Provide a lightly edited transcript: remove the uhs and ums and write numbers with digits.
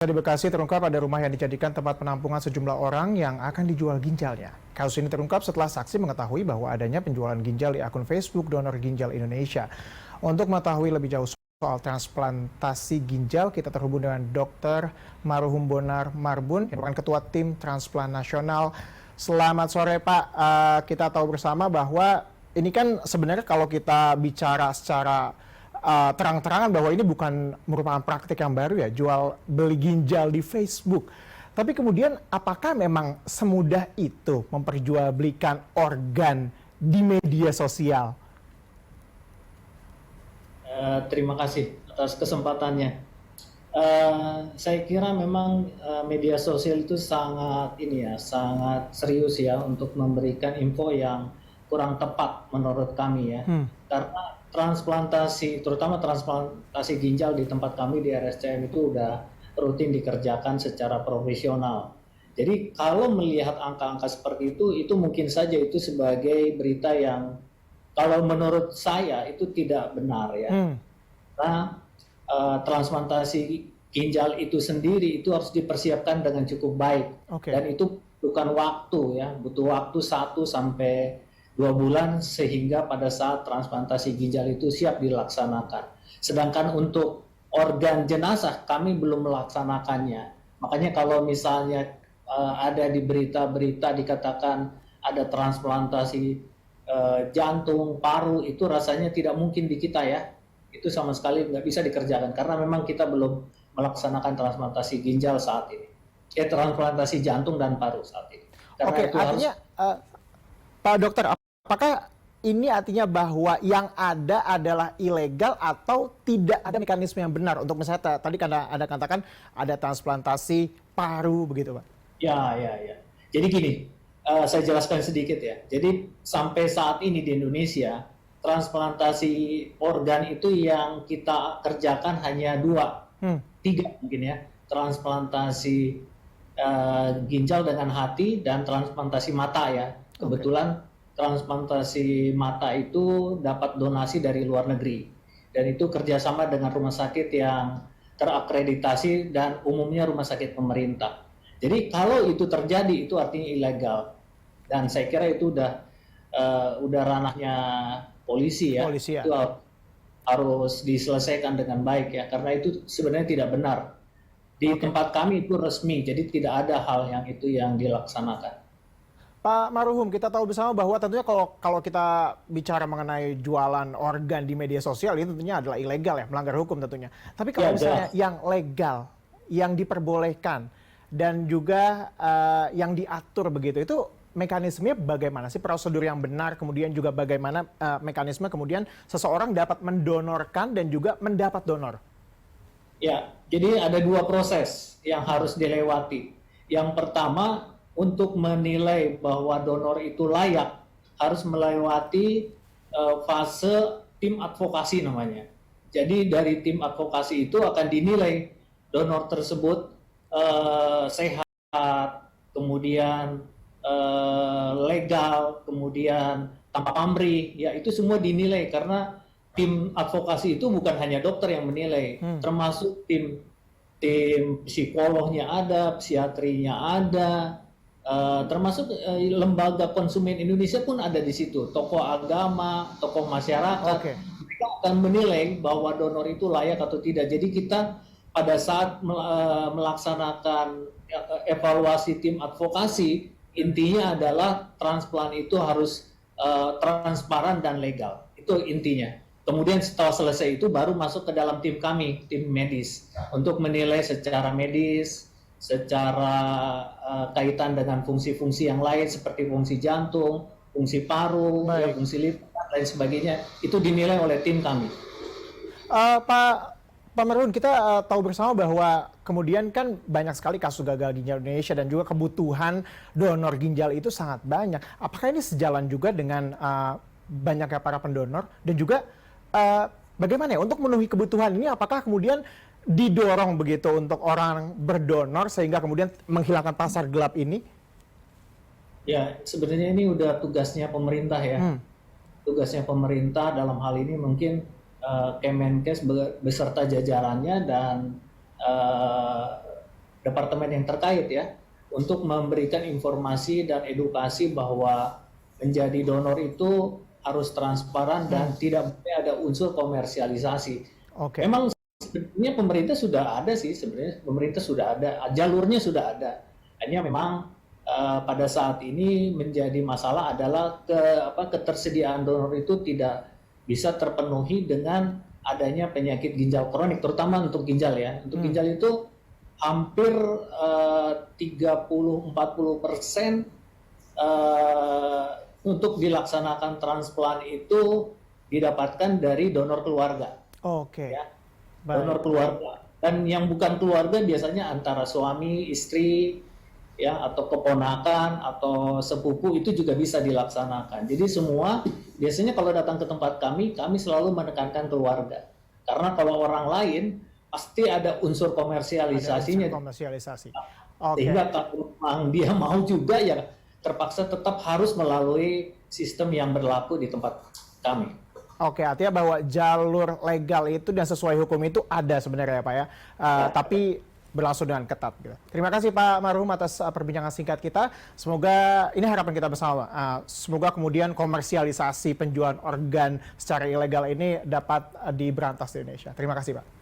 Di Bekasi terungkap ada rumah yang dijadikan tempat penampungan sejumlah orang yang akan dijual ginjalnya. Kasus ini terungkap setelah saksi mengetahui bahwa adanya penjualan ginjal di akun Facebook Donor Ginjal Indonesia. Untuk mengetahui lebih jauh soal transplantasi ginjal, kita terhubung dengan Dr. Maruhum Bonar Marbun, yang merupakan Ketua Tim Transplant Nasional. Selamat sore Pak, kita tahu bersama bahwa ini kan sebenarnya kalau kita bicara secara terang-terangan bahwa ini bukan merupakan praktik yang baru ya, jual beli ginjal di Facebook. Tapi kemudian apakah memang semudah itu memperjualbelikan organ di media sosial? Terima kasih atas kesempatannya. Saya kira memang media sosial itu sangat serius ya untuk memberikan info yang kurang tepat menurut kami ya. Karena terutama transplantasi ginjal di tempat kami di RSCM itu udah rutin dikerjakan secara profesional. Jadi kalau melihat angka-angka seperti itu mungkin saja itu sebagai berita yang kalau menurut saya itu tidak benar ya. Karena transplantasi ginjal itu sendiri itu harus dipersiapkan dengan cukup baik. Dan itu bukan waktu ya, butuh waktu 1 sampai 2 bulan sehingga pada saat transplantasi ginjal itu siap dilaksanakan. Sedangkan untuk organ jenazah kami belum melaksanakannya. Makanya kalau misalnya ada di berita-berita dikatakan ada transplantasi jantung, paru, itu rasanya tidak mungkin di kita ya. Itu sama sekali nggak bisa dikerjakan karena memang kita belum melaksanakan transplantasi ginjal saat ini. Transplantasi jantung dan paru saat ini. Artinya Pak Dokter, apakah ini artinya bahwa yang ada adalah ilegal atau tidak ada mekanisme yang benar untuk misalnya tadi karena Anda katakan ada transplantasi paru begitu Pak? Ya. Jadi gini, saya jelaskan sedikit ya. Jadi sampai saat ini di Indonesia transplantasi organ itu yang kita kerjakan hanya 3 mungkin ya. Transplantasi ginjal dengan hati dan transplantasi mata ya. Kebetulan transplantasi mata itu dapat donasi dari luar negeri dan itu kerjasama dengan rumah sakit yang terakreditasi dan umumnya rumah sakit pemerintah. Jadi kalau itu terjadi itu artinya ilegal dan saya kira itu udah ranahnya polisi ya. Itu harus diselesaikan dengan baik ya karena itu sebenarnya tidak benar. Di tempat kami itu resmi jadi tidak ada hal yang itu yang dilaksanakan. Pak Maruhum, kita tahu bersama bahwa tentunya kalau kita bicara mengenai jualan organ di media sosial ini tentunya adalah ilegal ya, melanggar hukum tentunya. Tapi kalau misalnya yang legal, yang diperbolehkan dan juga yang diatur begitu, itu mekanismenya bagaimana sih, prosedur yang benar, kemudian juga bagaimana mekanisme kemudian seseorang dapat mendonorkan dan juga mendapat donor? Ya, jadi ada 2 proses yang harus dilewati. Yang pertama untuk menilai bahwa donor itu layak harus melewati fase tim advokasi namanya. Jadi dari tim advokasi itu akan dinilai donor tersebut sehat, kemudian legal, kemudian tanpa pamrih, ya itu semua dinilai karena tim advokasi itu bukan hanya dokter yang menilai, termasuk tim psikolognya ada, psikiatrinya ada. Termasuk lembaga konsumen Indonesia pun ada di situ, tokoh agama, tokoh masyarakat, mereka akan menilai bahwa donor itu layak atau tidak. Jadi kita pada saat melaksanakan evaluasi tim advokasi, intinya adalah transplant itu harus transparan dan legal, itu intinya. Kemudian setelah selesai itu baru masuk ke dalam tim kami, tim medis, untuk menilai secara medis, secara kaitan dengan fungsi-fungsi yang lain seperti fungsi jantung, fungsi paru, ya, fungsi liver, dan lain sebagainya, itu dinilai oleh tim kami. Pak Maruhum, kita tahu bersama bahwa kemudian kan banyak sekali kasus gagal ginjal di Indonesia dan juga kebutuhan donor ginjal itu sangat banyak. Apakah ini sejalan juga dengan banyaknya para pendonor dan juga bagaimana ya untuk memenuhi kebutuhan ini, apakah kemudian didorong begitu untuk orang berdonor sehingga kemudian menghilangkan pasar gelap ini? Ya, sebenarnya ini udah tugasnya pemerintah ya. Tugasnya pemerintah dalam hal ini mungkin Kemenkes beserta jajarannya dan departemen yang terkait ya untuk memberikan informasi dan edukasi bahwa menjadi donor itu harus transparan dan tidak boleh ada unsur komersialisasi. Oke. Memang sebenarnya pemerintah sudah ada sih, sebenarnya pemerintah sudah ada, jalurnya sudah ada. Hanya memang pada saat ini menjadi masalah adalah ketersediaan donor itu tidak bisa terpenuhi dengan adanya penyakit ginjal kronik, terutama untuk ginjal ya. Untuk ginjal itu hampir 30-40% untuk dilaksanakan transplant itu didapatkan dari donor keluarga. Oke. Ya, Baik. donor keluarga. Dan yang bukan keluarga biasanya antara suami, istri, ya atau keponakan atau sepupu itu juga bisa dilaksanakan. Jadi semua biasanya kalau datang ke tempat kami selalu menekankan keluarga. Karena kalau orang lain pasti ada unsur komersialisasinya. Ada unsur komersialisasi. Oke. Sehingga kalau memang dia mau juga ya terpaksa tetap harus melalui sistem yang berlaku di tempat kami. Oke, artinya bahwa jalur legal itu dan sesuai hukum itu ada sebenarnya ya Pak ya. Tapi berlangsung dengan ketat. Gitu. Terima kasih Pak Marhum atas perbincangan singkat kita. Semoga ini harapan kita bersama. Semoga kemudian komersialisasi penjualan organ secara ilegal ini dapat diberantas di Indonesia. Terima kasih Pak.